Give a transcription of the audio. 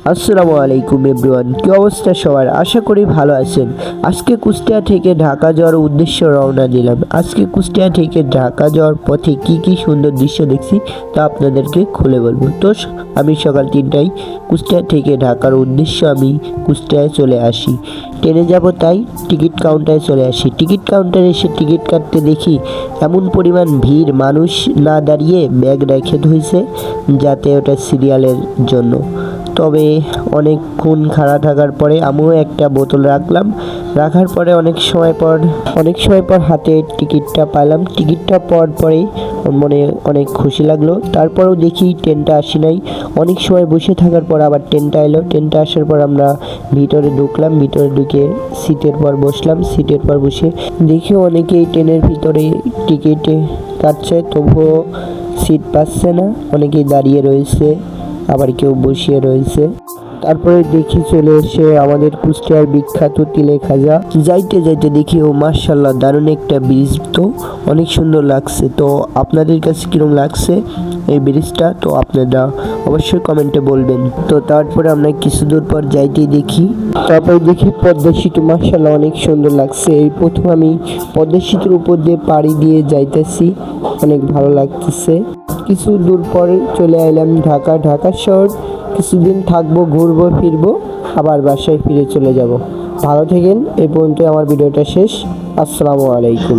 আসসালামু আলাইকুম এভরিওয়ান, কি অবস্থা সবার? আশা করি ভালো আছেন। আজকে কুষ্টিয়া থেকে ঢাকা যাওয়ার উদ্দেশ্যে রওনা দিলাম। আজকে কুষ্টিয়া থেকে ঢাকা যাওয়ার পথে কি কি সুন্দর দৃশ্য দেখছি তা আপনাদেরকে খুলে বলবো। আমি সকাল 3টায় কুষ্টিয়া থেকে ঢাকার উদ্দেশ্যে আমি কুষ্টিয়ায় চলে আসি। ট্রেনে যাব তাই টিকিট কাউন্টারে চলে আসি। টিকিট কাউন্টারে এসে টিকিট কাটতে দেখি এমন পরিমাণ ভিড়, মানুষ না দাঁড়িয়ে ব্যাগ রেখে ধুইছে যাতে ওটা সিরিয়ালের জন্য। তবে অনেকক্ষণ খাড়া থাকার পরে আমিও একটা বোতল রাখার পরে অনেক সময় পর হাতে টিকিটটা পাইলাম। টিকিটটা পাওয়ার পরেই মনে অনেক খুশি লাগলো। তারপরেও দেখি ট্রেনটা আসি নাই। অনেক সময় বসে থাকার পর আবার ট্রেনটা এলো। ট্রেনটা আসার পর আমরা ভিতরে ঢুকলাম। ভিতরে ঢুকে সিটের পর বসলাম। সিটের পর বসে দেখি অনেকেই ট্রেনের ভিতরে টিকিট কাটছে, তবুও সিট পাচ্ছে না। অনেকেই দাঁড়িয়ে রয়েছে, আবার কেউ বসিয়ে রয়েছে। তারপরে দেখি চলে এসে আমাদের কুষ্টিয়ার বিখ্যাত তিলে খাজা। যাইতে যাইতে দেখি ও মাশাআল্লাহ দারুণ একটা ব্রিজ, তো অনেক সুন্দর লাগছে। তো আপনাদের কাছে কিরকম লাগছে এই ব্রিজটা, তো আপনারা অবশ্যই কমেন্টে বলবেন। তো তারপরে আমরা কিছু দূর পর যাইতেই দেখি পদ্মা সেতু। মাশাআল্লাহ অনেক সুন্দর লাগছে। এই প্রথম আমি পদ্মা সেতুর উপর দিয়ে পাড়ি দিয়ে যাইতেছি, অনেক ভালো লাগতেছে। কিছু দূর পরে চলে এলাম ঢাকা শহর। কিছুদিন থাকবো, ঘুরবো ফিরবো, আবার বাসায় ফিরে চলে যাব। ভালো থাকেন। এই পর্যন্ত আমার ভিডিওটা শেষ। আসসালামু আলাইকুম।